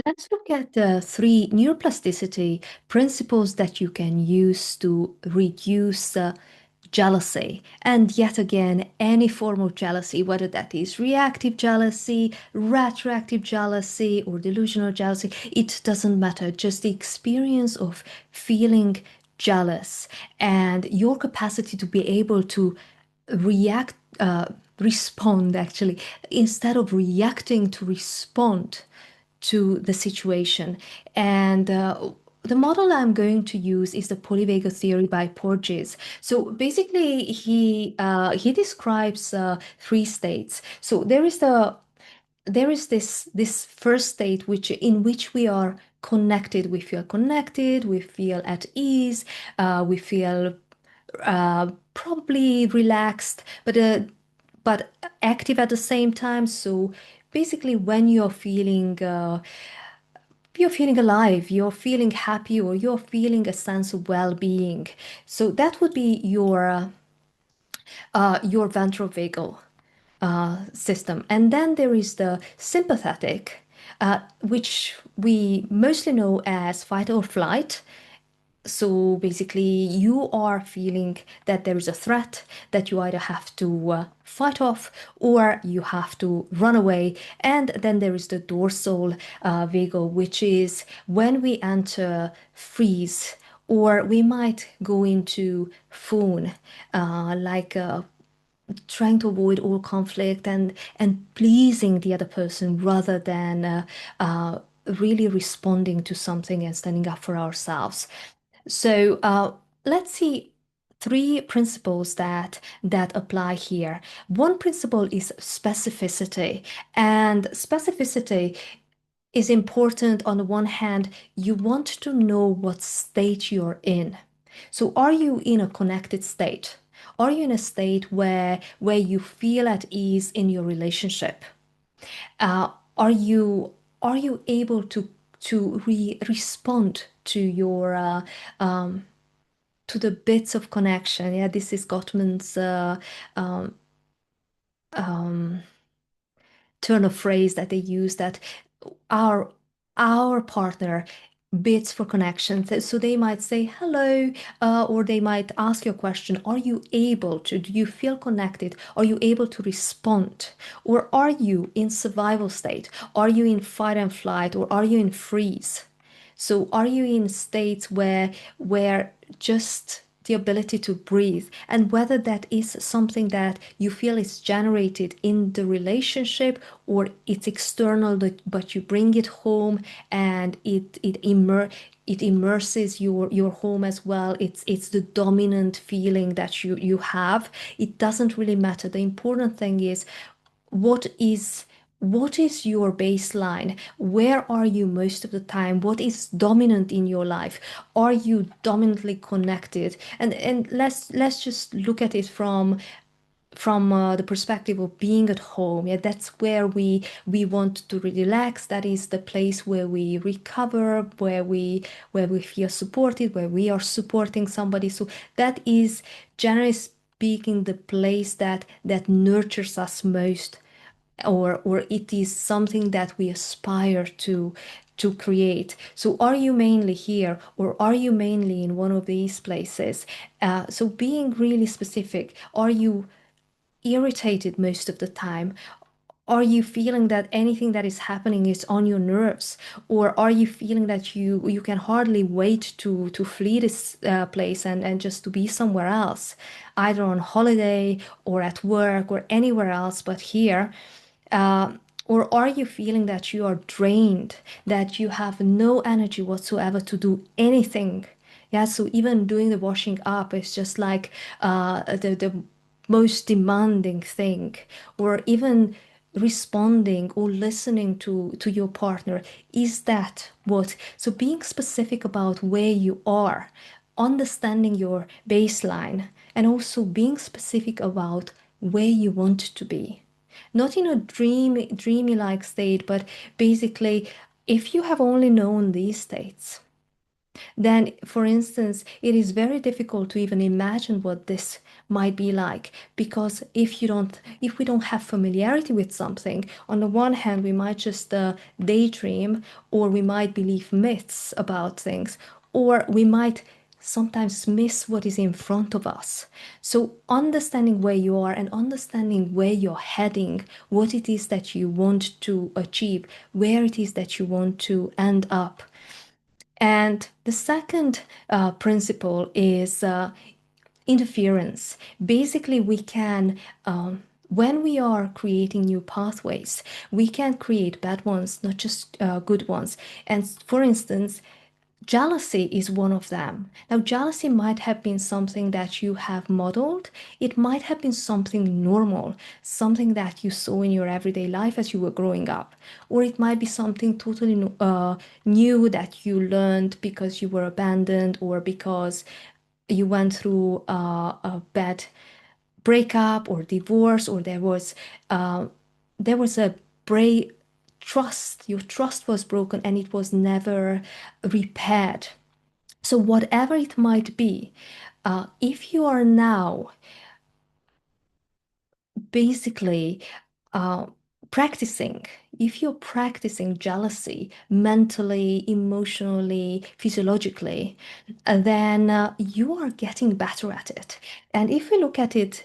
Let's look at the three neuroplasticity principles that you can use to reduce jealousy. And yet again, any form of jealousy, whether that is reactive jealousy, retroactive jealousy, or delusional jealousy, it doesn't matter. Just the experience of feeling jealous and your capacity to be able to react, respond actually, instead of reacting to respond to the situation. And the model I'm going to use is the polyvagal theory by Porges. So basically, he describes three states. So there is this first state in which we are connected. We feel connected. We feel at ease. We feel probably relaxed, but active at the same time. So basically, when you're feeling alive, you're feeling happy, or you're feeling a sense of well-being. So that would be your ventral vagal system. And then there is the sympathetic, which we mostly know as fight or flight. So basically, you are feeling that there is a threat that you either have to fight off or you have to run away. And then there is the dorsal vagal, which is when we enter freeze, or we might go into fawn, like trying to avoid all conflict and pleasing the other person rather than really responding to something and standing up for ourselves. So let's see three principles that apply here. One principle is specificity, and specificity is important. On the one hand, you want to know what state you're in. So are you in a connected state? Are you in a state where you feel at ease in your relationship? Uh, are you are you able to respond to your to the bits of connection? Yeah, this is Gottman's um, um, turn of phrase that they use, that our our partner bids for connection. So they might say hello, or they might ask you a question. Are you able to? Do you feel connected? Are you able to respond? Or are you in survival state? Are you in fight and flight, or are you in freeze? So are you in states where just the ability to breathe, and whether that is something that you feel is generated in the relationship or it's external, but you bring it home and it immerses your home as well. It's the dominant feeling that you have. It doesn't really matter. The important thing is what is what is your baseline? Where are you most of the time? What is dominant in your life? Are you dominantly connected? And let's just look at it from the perspective of being at home. Yeah, that's where we want to relax. That is the place where we recover, where we feel supported, where we are supporting somebody. So that is, generally speaking, the place that nurtures us most, or it is something that we aspire to create. So are you mainly here, or are you mainly in one of these places? So being really specific, are you irritated most of the time? Are you feeling that anything that is happening is on your nerves? Or are you feeling that you can hardly wait to flee this place and just to be somewhere else, either on holiday or at work or anywhere else but here? Uh, or are you feeling that you are drained, that you have no energy whatsoever to do anything? Yeah, so even doing the washing up is just like the most demanding thing, or even responding or listening to your partner. Is that what? So being specific about where you are, understanding your baseline, and also being specific about where you want to be. Not in a dreamy like state, but basically, if you have only known these states, then, for instance, it is very difficult to even imagine might be like. Because if we don't have familiarity with something, on the one hand, we might just daydream, or we might believe myths about things, or we might sometimes miss what is in front of us. So, understanding where you are and understanding where you're heading, what it is that you want to achieve, where it is that you want to end up. And the second principle is interference. Basically, we can, when we are creating new pathways, we can create bad ones, not just good ones. And for instance, jealousy is one of them. Now, jealousy might have been something that you have modeled. It might have been something normal, something that you saw in your everyday life as you were growing up. Or it might be something totally new that you learned because you were abandoned, or because you went through a bad breakup or divorce, or uh, there was a break trust, your trust was broken and it was never repaired. So, whatever it might be, if you are now basically uh, practicing, if you're practicing jealousy mentally, emotionally, physiologically, then you are getting better at it. And if we look at it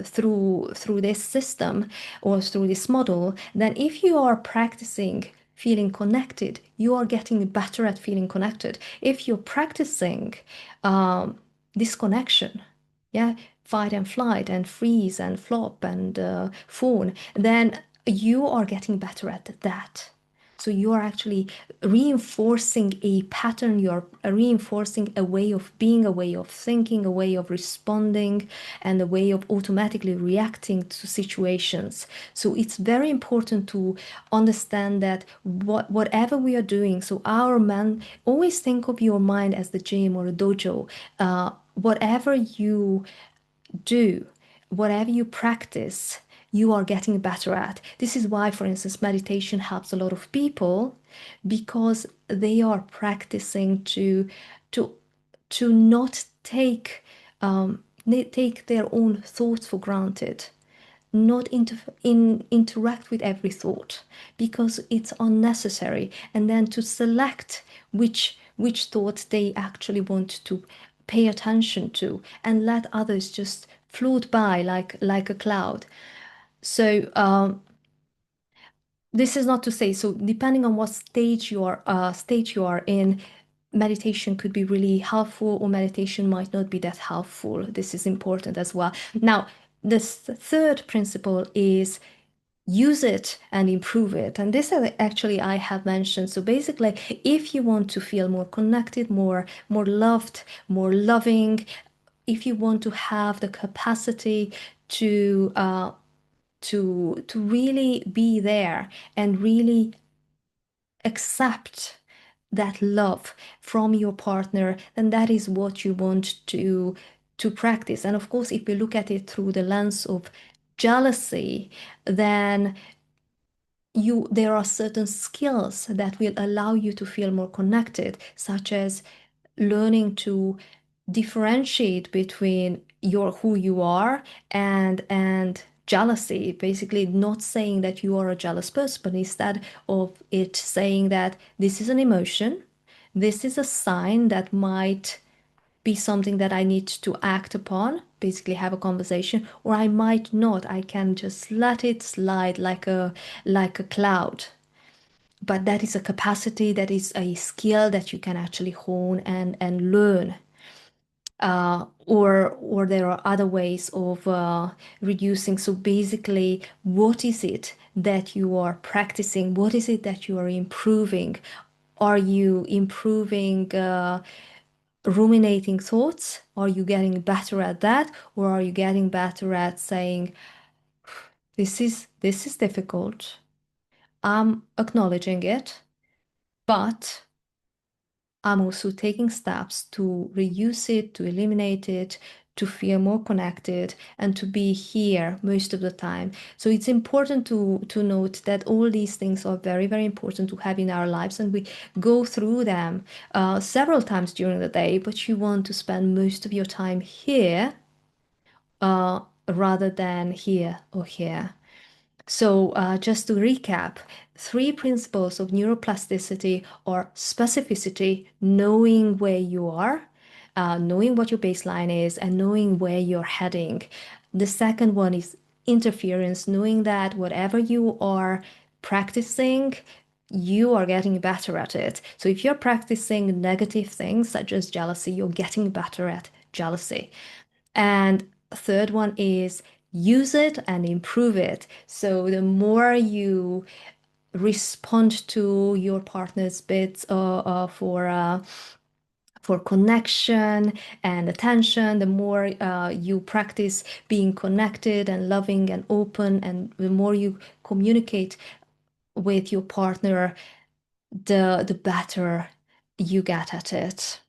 through this system or through this model, then if you are practicing feeling connected, you are getting better at feeling connected. If you're practicing disconnection, yeah, fight and flight and freeze and flop and fawn, then you are getting better at that. So you are actually reinforcing a pattern, you're reinforcing a way of being, a way of thinking, a way of responding, and a way of automatically reacting to situations. So it's very important to understand that whatever we are doing, so our man, always think of your mind as the gym or a dojo. Whatever you do, whatever you practice, you are getting better at. This is why, for instance, meditation helps a lot of people, because they are practicing to to not take their own thoughts for granted, not interact with every thought because it's unnecessary, and then to select which thoughts they actually want to pay attention to, and let others just float by like a cloud. So this is not to say, so depending on what stage you are in, meditation could be really helpful, or meditation might not be that helpful. This is important as well. Now, this third principle is use it and improve it. And this actually I have mentioned. So basically, if you want to feel more connected, more loved, more loving, if you want to have the capacity to to really be there and really accept that love from your partner, then that is what you want to practice. And of course, if we look at it through the lens of jealousy, then there are certain skills that will allow you to feel more connected, such as learning to differentiate between your who you are and jealousy. Basically, not saying that you are a jealous person, but instead of it saying that this is an emotion, this is a sign that might be something that I need to act upon, basically have a conversation, or I might not. I can just let it slide like a cloud. But that is a capacity, that is a skill that you can actually hone and learn. Or there are other ways of reducing. So basically, what is it that you are practicing? What is it that you are improving? Are you improving ruminating thoughts? Are you getting better at that? Or are you getting better at saying, this is difficult. I'm acknowledging it, but I'm also taking steps to reduce it, to eliminate it, to feel more connected, and to be here most of the time. So it's important to note that all these things are very, very important to have in our lives, and we go through them several times during the day, but you want to spend most of your time here rather than here or here. So, just to recap, three principles of neuroplasticity are specificity, knowing where you are, knowing what your baseline is, and knowing where you're heading. The second one is interference, knowing that whatever you are practicing, you are getting better at it. So, if you're practicing negative things such as jealousy, you're getting better at jealousy. And third one is use it and improve it. So the more you respond to your partner's bids for connection and attention, the more you practice being connected and loving and open, and the more you communicate with your partner, the better you get at it.